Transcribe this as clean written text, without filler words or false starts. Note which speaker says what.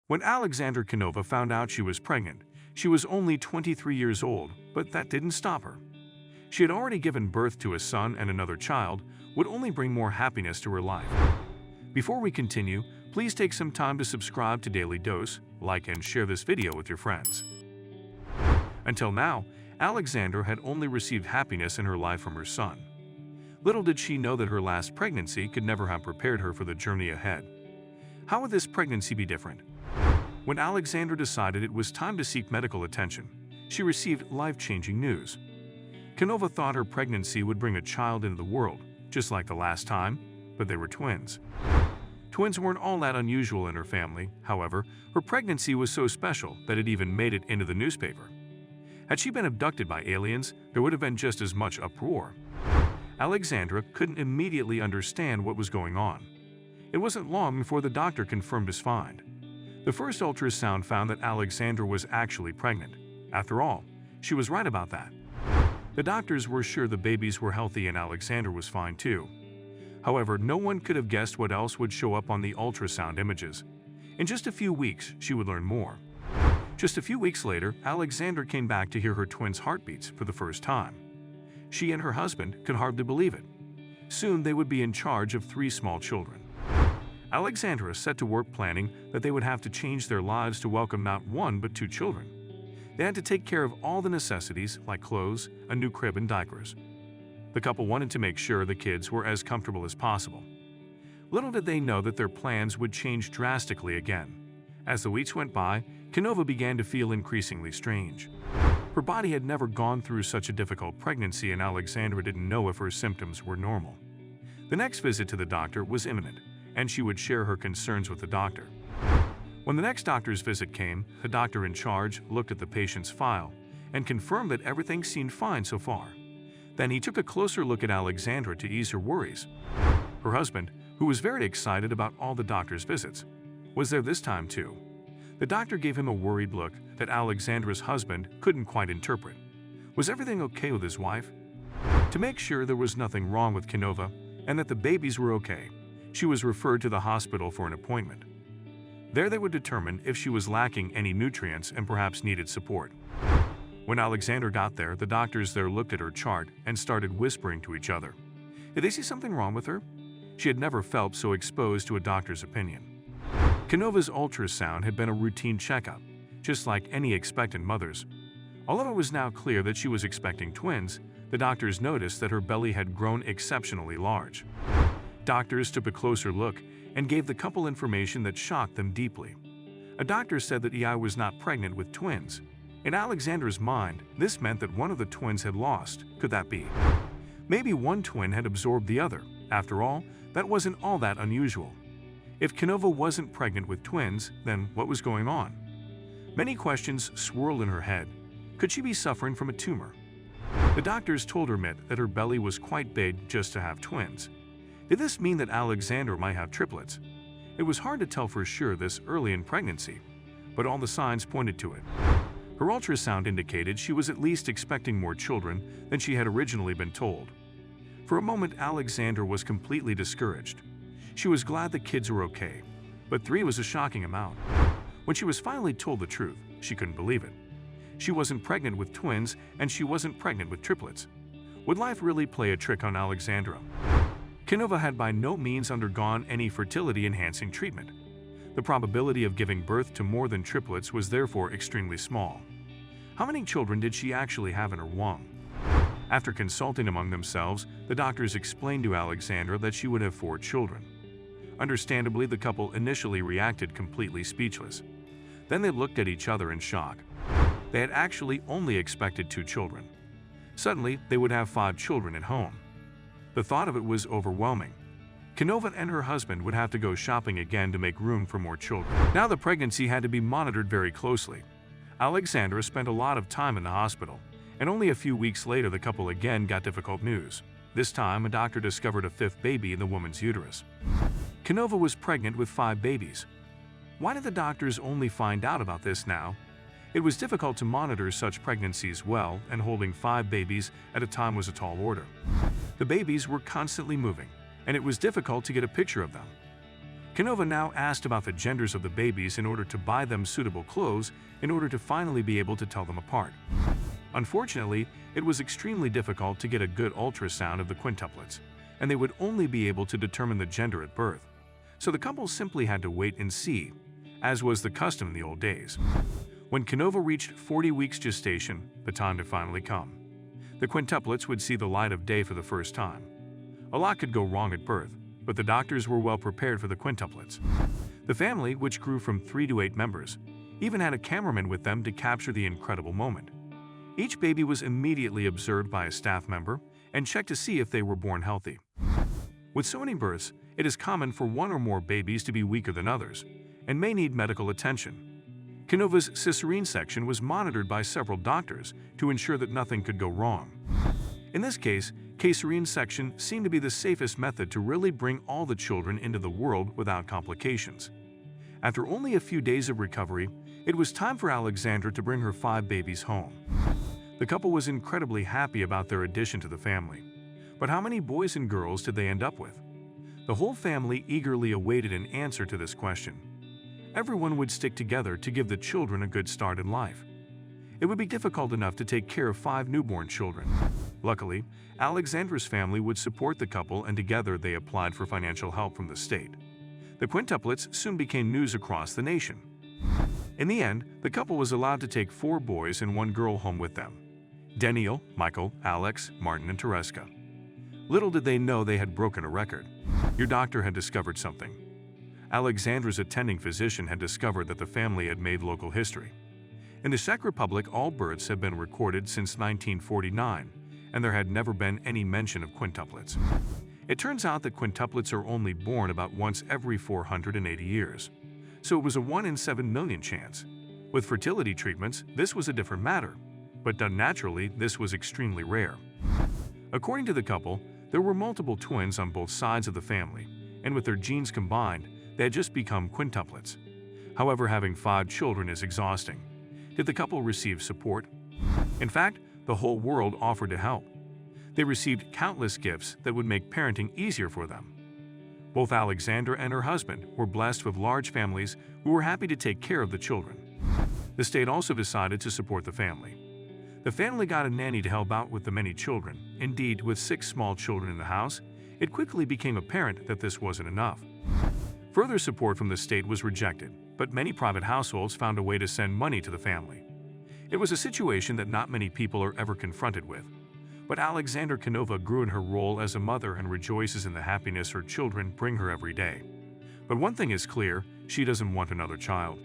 Speaker 1: When Alexandra Canova found out she was pregnant, she was only 23 years old, but that didn't stop her. She had already given birth to a son, and another child would only bring more happiness to her life. Before we continue, please take some time to subscribe to Daily Dose, like and share this video with your friends. Until now, Alexandra had only received happiness in her life from her son. Little did she know that her last pregnancy could never have prepared her for the journey ahead. How would this pregnancy be different? When Alexandra decided it was time to seek medical attention, she received life-changing news. Canova thought her pregnancy would bring a child into the world, just like the last time, but they were twins. Twins weren't all that unusual in her family. However, her pregnancy was so special that it even made it into the newspaper. Had she been abducted by aliens, there would have been just as much uproar. Alexandra couldn't immediately understand what was going on. It wasn't long before the doctor confirmed his find. The first ultrasound found that Alexandra was actually pregnant. After all, she was right about that. The doctors were sure the babies were healthy and Alexandra was fine too. However, no one could have guessed what else would show up on the ultrasound images. In just a few weeks, she would learn more. Just a few weeks later, Alexandra came back to hear her twins' heartbeats for the first time. She and her husband could hardly believe it. Soon they would be in charge of 3 small children. Alexandra set to work planning that they would have to change their lives to welcome not 1 but 2 children. They had to take care of all the necessities like clothes, a new crib, and diapers. The couple wanted to make sure the kids were as comfortable as possible. Little did they know that their plans would change drastically again. As the weeks went by, Canova began to feel increasingly strange. Her body had never gone through such a difficult pregnancy, and Alexandra didn't know if her symptoms were normal. The next visit to the doctor was imminent, and she would share her concerns with the doctor. When the next doctor's visit came, the doctor in charge looked at the patient's file and confirmed that everything seemed fine so far. Then he took a closer look at Alexandra to ease her worries. Her husband, who was very excited about all the doctor's visits, was there this time too. The doctor gave him a worried look that Alexandra's husband couldn't quite interpret. Was everything okay with his wife? To make sure there was nothing wrong with Canova and that the babies were okay, she was referred to the hospital for an appointment. There they would determine if she was lacking any nutrients and perhaps needed support. When Alexandra got there, the doctors there looked at her chart and started whispering to each other. Did they see something wrong with her? She had never felt so exposed to a doctor's opinion. Canova's ultrasound had been a routine checkup, just like any expectant mother's. Although it was now clear that she was expecting twins, the doctors noticed that her belly had grown exceptionally large. Doctors took a closer look and gave the couple information that shocked them deeply. A doctor said that EI was not pregnant with twins. In Alexandra's mind, this meant that one of the twins had lost. Could that be? Maybe one twin had absorbed the other. After all, that wasn't all that unusual. If Canova wasn't pregnant with twins, then what was going on? Many questions swirled in her head. Could she be suffering from a tumor? The doctors told her that her belly was quite big just to have twins. Did this mean that Alexandra might have triplets? It was hard to tell for sure this early in pregnancy, but all the signs pointed to it. Her ultrasound indicated she was at least expecting more children than she had originally been told. For a moment, Alexandra was completely discouraged. She was glad the kids were okay, but 3 was a shocking amount. When she was finally told the truth, she couldn't believe it. She wasn't pregnant with twins, and she wasn't pregnant with triplets. Would life really play a trick on Alexandra? Canova had by no means undergone any fertility-enhancing treatment. The probability of giving birth to more than triplets was therefore extremely small. How many children did she actually have in her womb? After consulting among themselves, the doctors explained to Alexandra that she would have 4 children. Understandably, the couple initially reacted completely speechless. Then they looked at each other in shock. They had actually only expected 2 children. Suddenly, they would have 5 children at home. The thought of it was overwhelming. Canova and her husband would have to go shopping again to make room for more children. Now the pregnancy had to be monitored very closely. Alexandra spent a lot of time in the hospital, and only a few weeks later the couple again got difficult news. This time, a doctor discovered a 5th baby in the woman's uterus. Canova was pregnant with 5 babies. Why did the doctors only find out about this now? It was difficult to monitor such pregnancies well, and holding 5 babies at a time was a tall order. The babies were constantly moving, and it was difficult to get a picture of them. Canova now asked about the genders of the babies in order to buy them suitable clothes in order to finally be able to tell them apart. Unfortunately, it was extremely difficult to get a good ultrasound of the quintuplets, and they would only be able to determine the gender at birth. So the couple simply had to wait and see, as was the custom in the old days. When Canova reached 40 weeks gestation, the time had finally come. The quintuplets would see the light of day for the first time. A lot could go wrong at birth, but the doctors were well prepared for the quintuplets. The family, which grew from 3 to 8 members, even had a cameraman with them to capture the incredible moment. Each baby was immediately observed by a staff member and checked to see if they were born healthy. With so many births, it is common for one or more babies to be weaker than others and may need medical attention. Canova's cesarean section was monitored by several doctors to ensure that nothing could go wrong. In this case, cesarean section seemed to be the safest method to really bring all the children into the world without complications. After only a few days of recovery, it was time for Alexandra to bring her 5 babies home. The couple was incredibly happy about their addition to the family. But how many boys and girls did they end up with? The whole family eagerly awaited an answer to this question. Everyone would stick together to give the children a good start in life. It would be difficult enough to take care of 5 newborn children. Luckily, Alexandra's family would support the couple, and together they applied for financial help from the state. The quintuplets soon became news across the nation. In the end, the couple was allowed to take 4 boys and 1 girl home with them: Daniel, Michael, Alex, Martin, and Tereska. Little did they know they had broken a record. Your doctor had discovered something. Alexandra's attending physician had discovered that the family had made local history. In the Czech Republic, all births have been recorded since 1949, and there had never been any mention of quintuplets. It turns out that quintuplets are only born about once every 480 years, so it was a 1 in 7 million chance. With fertility treatments, this was a different matter, but done naturally, this was extremely rare. According to the couple, there were multiple twins on both sides of the family, and with their genes combined, they had just become quintuplets. However, having 5 children is exhausting. Did the couple receive support? In fact, the whole world offered to help. They received countless gifts that would make parenting easier for them. Both Alexandra and her husband were blessed with large families who were happy to take care of the children. The state also decided to support the family. The family got a nanny to help out with the many children. Indeed, with 6 small children in the house, it quickly became apparent that this wasn't enough. Further support from the state was rejected, but many private households found a way to send money to the family. It was a situation that not many people are ever confronted with. But Alexandra Canova grew in her role as a mother and rejoices in the happiness her children bring her every day. But one thing is clear, she doesn't want another child.